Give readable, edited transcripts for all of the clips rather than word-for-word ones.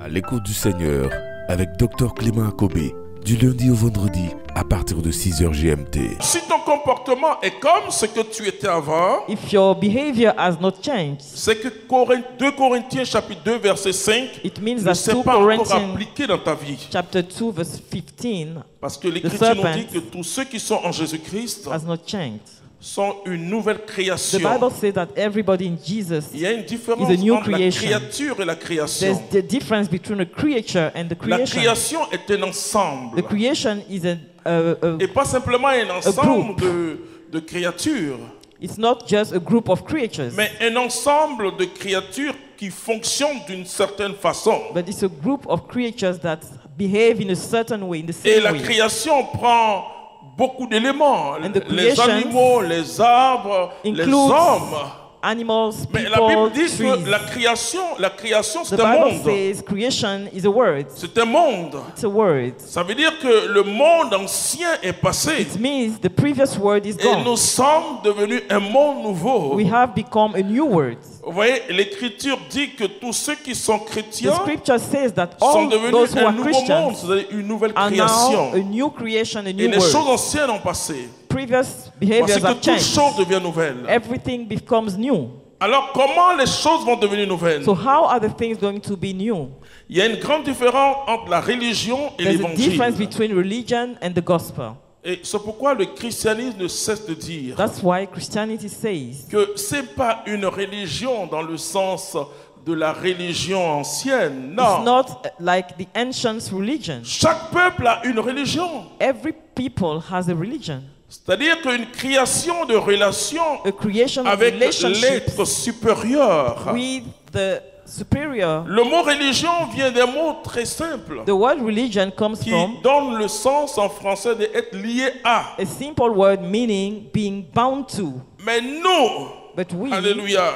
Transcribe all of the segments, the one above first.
À l'écoute du Seigneur avec Dr Clément Akobé, du lundi au vendredi à partir de 6h GMT. Si ton comportement est comme ce que tu étais avant, if your behavior has not changed, c'est que 2 Corinthiens chapitre 2 verset 5 it means ne that s'est 2 pas encore Corinthians appliqué dans ta vie. chapter 2 verse 15 Parce que l'Écriture nous serpent dit que tous ceux qui sont en Jésus-Christ has not changed. sont une nouvelle The création. Bible says that everybody in Jesus, Il y a une différence is a new entre la creation. créature et la there's création. the difference between a creature and the La creation. création est un ensemble. The creation is Et pas simplement un ensemble group. de créatures, it's not just a group of creatures, mais un ensemble de créatures qui fonctionnent d'une certaine façon. but it's a group of creatures that behave in a certain way, in the Et same la way. création prend beaucoup d'éléments. And the Les creations animaux, les arbres, les includes hommes. Animals, Mais la people, Bible dit trees. que la création The c'est un Bible monde. says creation is a word. C'est un monde. It's a word. Ça veut dire que le monde ancien est passé. It means the previous word is Et gone. nous sommes devenus un monde nouveau. We have become a new word. Vous voyez, l'Écriture dit que tous ceux qui sont The chrétiens scripture says that sont all devenus those who un are nouveau monde, Christians c'est-à-dire une nouvelle are now création. a new creation, a Et new les choses word. anciennes ont passé. Previous Parce behaviors que have toute changed. chose devient nouvelle. Everything becomes new. Alors comment les choses vont devenir nouvelles? So how are the things going to be new? Il y a une grande différence entre la religion et There's a difference l'évangile. between religion and the gospel. Et c'est pourquoi le christianisme ne cesse de dire That's why Christianity says que c'est pas une religion dans le sens de la religion ancienne. it's Non. not like the ancient religion. Chaque peuple a une religion. Every people has a religion. C'est-à-dire qu'une création de relation A creation of avec relationships l'être supérieur. with the superior. Le mot religion vient d'un mot très simple The word religion comes qui from donne le sens en français d'être lié à. a simple word meaning being bound to. Mais nous, But we, alléluia,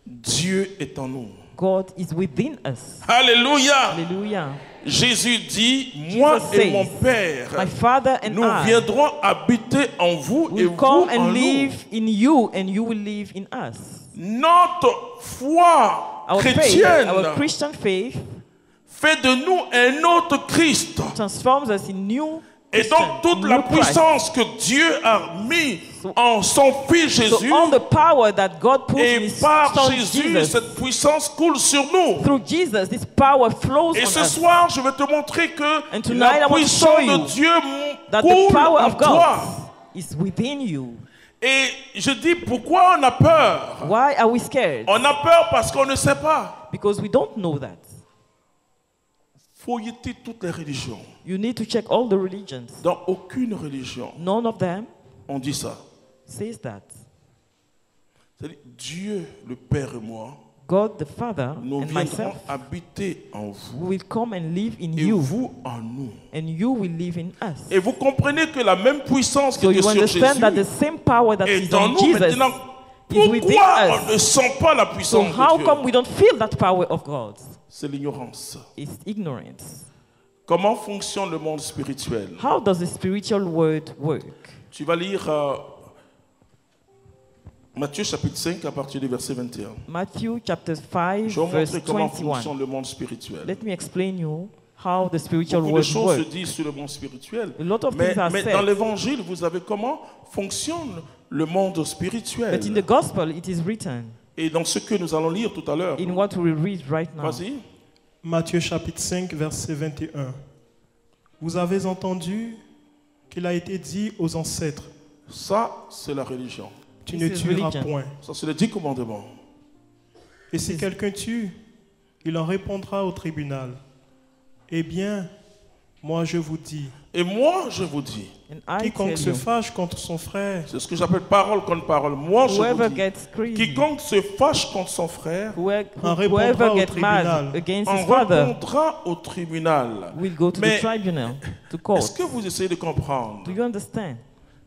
Dieu est en nous. God is within us. Alléluia. Hallelujah. Jésus dit, moi Jesus et mon says, Père, My Father and nous I viendrons habiter en vous et will vous come en and nous. live in you and you will live in us. Notre foi Our faith, chrétienne our Christian faith fait de nous un autre Christ. transforms us in new Et Christian, donc toute la new Christ. puissance que Dieu a mis en son Fils So Jésus, all the power that God put in et His par Son Jésus, Jesus, cette puissance coule sur nous. through Jesus, this power flows Et on ce us. soir, je vais te montrer que And tonight I la want to puissance show you de Dieu That the coule power en of God toi. is within you. Et je dis, pourquoi on a peur? Why are we scared? On a peur parce qu'on ne sait pas. Because we don't know that. Fouilleter toutes les religions. You need to check all the religions. Dans aucune religion, None of them on dit ça. says that. C'est-à-dire, Dieu, le Père et moi, God the Father nous and viendrons myself habiter en vous will come and live in et you, vous en nous. and you will live in us. Et vous comprenez que la même puissance qui So était you sur understand that the Jésus same power that est is en on nous Jesus maintenant. is within Pourquoi on ne us. sent pas la So puissance how de come Dieu? we don't feel that power of God? C'est l'ignorance. It's ignorance. Comment fonctionne le monde spirituel? How does the spiritual world work? Tu vas lire Matthieu chapitre 5 à partir du verset 21. Matthew chapter 5 Je vais vous verse montrer comment 21. fonctionne le monde spirituel. Let me explain you how the spiritual Beaucoup de world choses se works. disent sur le monde spirituel. A lot of Mais, things are mais said. dans l'évangile, vous avez comment fonctionne le monde spirituel. But in the gospel, it is written Et dans ce que nous allons lire tout à l'heure. in what we read right now. Vas-y. Matthieu chapitre 5, verset 21. Vous avez entendu qu'il a été dit aux ancêtres, Ça, c'est la religion. tu This ne is tueras religion. point. Ça, c'est les 10 commandements. Et si quelqu'un tue, il en répondra au tribunal. Eh bien, moi je vous dis, Et moi, je vous dis, And I quiconque tell se you, fâche contre son frère, c'est ce que j'appelle parole contre parole. Moi, je whoever vous dis, gets crazy, quiconque se fâche contre son frère en répondra whoever au gets tribunal. mad against his en father répondra au tribunal. will go to Mais the tribunal, to court. est-ce que vous essayez de comprendre Do you understand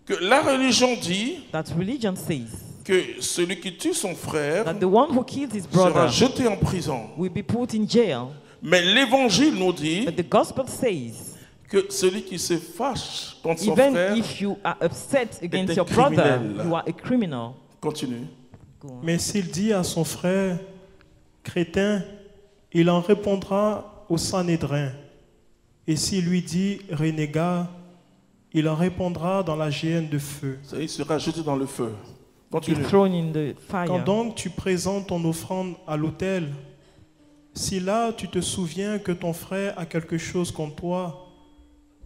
que la religion dit that religion says que celui qui tue son frère that the one who kills his sera brother jeté en prison? will be put in jail? Mais l'évangile nous dit But the gospel says que celui qui se fâche contre son even frère if you are upset against un your brother, criminel. you are a criminal. continue. Go on. mais s'il dit à son frère, crétin, il en répondra au Sanhédrin. Et s'il lui dit renégat, il en répondra dans la géhenne de feu. Ça, il sera jeté dans le feu. Be Continue. thrown in the fire. Quand donc tu présentes ton offrande à l'autel, si là tu te souviens que ton frère a quelque chose contre toi,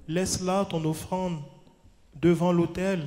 laisse là ton offrande devant l'autel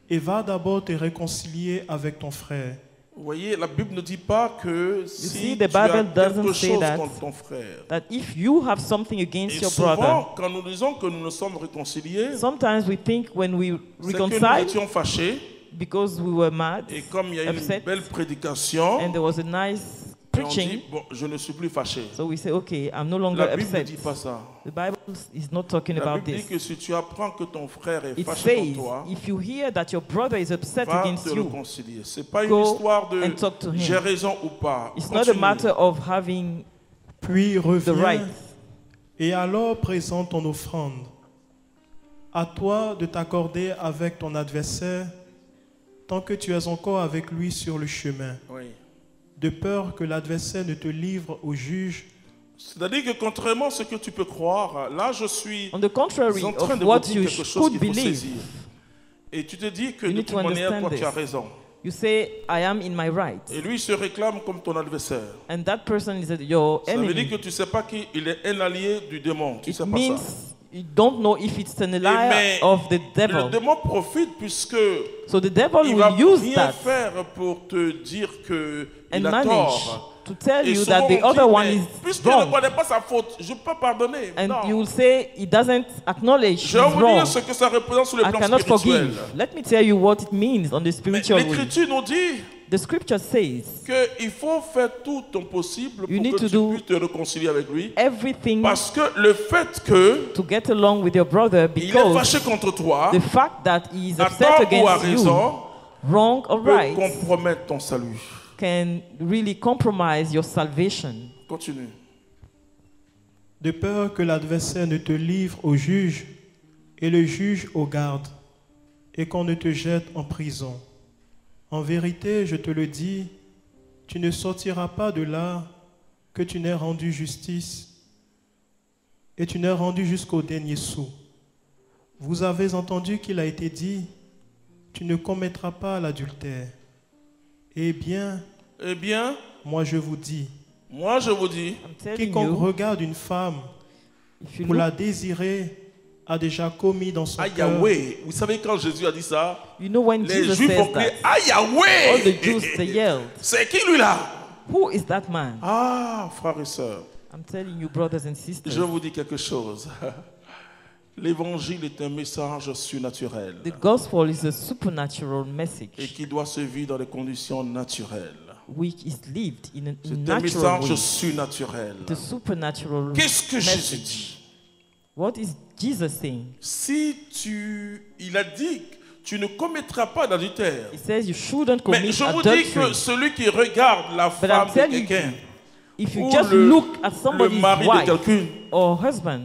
et va d'abord te réconcilier avec ton frère. Vous voyez, la Bible ne dit pas que see, si the tu as Bible doesn't quelque say chose that. contre ton frère. That if you have something against Et your brother, souvent, quand nous disons que nous nous sommes réconciliés, sometimes we think when we c'est que nous reconcile étions fâchés. because we were mad Et comme il y a eu une upset, belle prédication, and there was a nice et on dit, preaching, bon, je ne suis plus fâché. so we say, okay, I'm no longer La Bible ne upset. dit pas ça. The Bible is not talking La about Bible dit this. que si tu apprends que ton frère est It fâché says, contre toi, if you hear that your brother is upset va against te you, réconcilier. Ce n'est pas une go histoire de and talk to him. j'ai raison ou pas. it's not a Continue. matter of having Puis the reviens right. et alors présente ton offrande. À toi de t'accorder avec ton adversaire tant que tu es encore avec lui sur le chemin, Oui. de peur que l'adversaire ne te livre au juge. C'est-à-dire que contrairement à ce que tu peux croire, là je suis On the contrary en train of de vous what dire you quelque chose could qu'il faut believe, saisir. Et tu te dis que You de need toute to manière, understand toi tu as this. raison. you say, I am in my right. Et lui il se réclame comme ton adversaire. And that person is your Ça veut dire enemy. que tu ne sais pas qu'il est un allié du démon. Tu ne It sais pas ça. means you don't know if it's an Et ally mais of the le devil. démon profite puisque So the devil il va will use rien that faire pour te dire que and il a manage tort. to tell Et you souvent that the on other dit, one mais is puisqu'il ne wrong. connaît pas sa faute, je peux pardonner. And Non. you will say he doesn't acknowledge Je he's vais vous wrong. dire ce que ça représente sur le I plan cannot spirituel. forgive. Let me tell you what it means on the Mais spiritual way. l'Écriture nous dit The scripture says qu'il faut faire tout ton possible pour You need que to tu do puisses te réconcilier avec lui. everything Parce que le fait que to get along with your brother il est because fâché contre toi, the fact that he is à upset tort ou à against you, raison, wrong or peut right, compromettre ton salut. can really compromise your salvation. Continue. De peur que l'adversaire ne te livre au juge et le juge au garde, et qu'on ne te jette en prison. En vérité, je te le dis, tu ne sortiras pas de là que tu n'aies rendu justice, et tu n'aies rendu jusqu'au dernier sou. Vous avez entendu qu'il a été dit, tu ne commettras pas l'adultère. Eh bien, moi je vous dis, moi je vous dis, I'm telling quiconque you, regarde une femme if you pour la look, désirer a déjà commis dans son ah cœur. Yahweh. Vous savez quand Jésus a dit ça, you know when les Jesus Juifs ont says crié, that, ah all the Yahweh. Jews they yelled, C'est qui lui là? who is that man? Ah, frères et sœurs, I'm telling you, brothers and sisters, je vous dis quelque chose. L'évangile est un message surnaturel the gospel is a supernatural et message qui doit se vivre dans des conditions naturelles. which is lived in a C'est un natural message way. surnaturel. The supernatural Qu'est-ce que Jésus message. dit? What is Jesus saying? Il a dit, tu ne commettras pas d'adultère. He says you shouldn't Mais commit je vous dis que adultery. celui qui regarde la But femme I'm de telling quelqu'un, you, if you ou just le- look at le somebody's mari de wife quelqu'un, or husband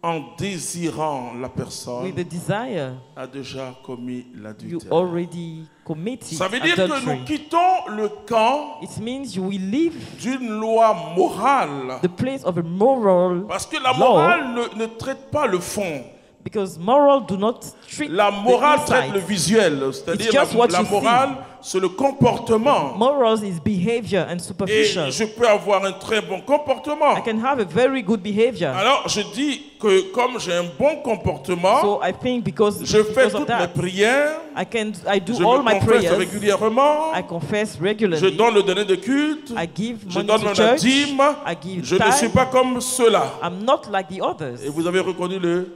en désirant la with personne, the desire, a déjà commis you l'adultère. already committed Ça veut dire que adultery. nous quittons le camp It means you will leave d'une loi morale. the place of a moral, Parce que la law, morale ne traite pas le fond. because moral do not treat La morale the traite le inside. visuel. C'est-à-dire It's just what la you see. morale, c'est le comportement. Morals is behavior and Et superficial. je peux avoir un très bon comportement. I can have a very good behavior. Alors je dis que comme j'ai un bon comportement, So I think because je fais of toutes mes that, prières, I do je all me my confesse prayers. régulièrement, I confess je regularly. donne le dernier de culte, I give je money donne to la church. dîme, I give je ne suis tithe. pas comme ceux-là. I'm not like the others. Et vous avez reconnu le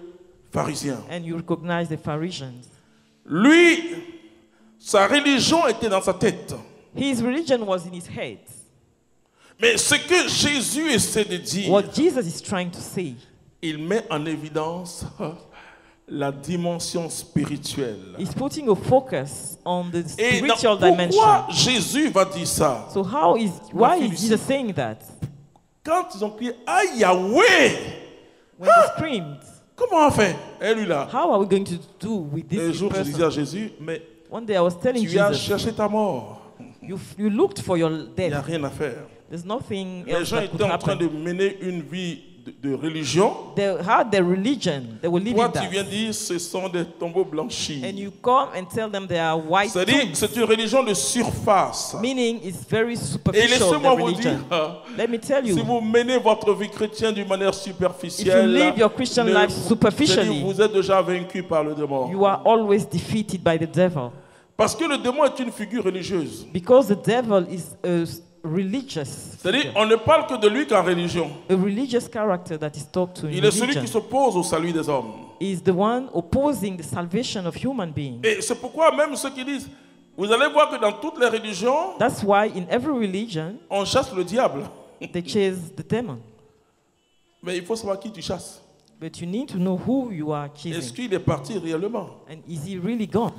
pharisien. And you recognize the Pharisees. Lui, sa religion était dans sa tête. His religion was in his head. Mais ce que Jésus essaie de dire, What Jesus is trying to say, il met en évidence la dimension spirituelle. is putting a focus on the Et spiritual pourquoi dimension. Jésus va dire ça? So why is Jesus saying that? Quand ils ont crié « Ah Yahweh !» When they screamed, Comment on fait? Et lui là. how are we going to do with Un this jour, je disais person? à Jésus, mais One day I was telling tu as Jesus, cherché ta mort. you looked for your Il n'y a death. rien à faire. There's nothing Les else gens that could étaient en train happen. de mener une vie de religion. They had their religion. They were living Toi, tu that. viens dire ce sont des tombeaux blanchis. And you come and tell them they are white C'est-à-dire, tombs, c'est une religion de surface. meaning it's very Et superficial, laissez-moi the vous religion. dire, Let me tell si you, vous menez votre vie chrétienne d'une manière if superficielle, you live your Christian life c'est-à-dire, superficially, vous êtes déjà vaincu par le démon. you are always defeated by the devil. Parce que le démon est une figure religieuse. Because the devil is a religious C'est-à-dire, figure, on ne parle que de lui qu'en religion. a religious character that is talked to in Il est celui qui religion. s'oppose au salut des hommes. Is the one opposing the salvation of human beings. Et c'est pourquoi même ceux qui disent, vous allez voir que dans toutes les religions, That's why in every religion, on chasse le diable. they chase the demon. Mais il faut savoir qui tu chasses. But you need to know who you are Est-ce chasing. qu'il est parti réellement? And is he really gone?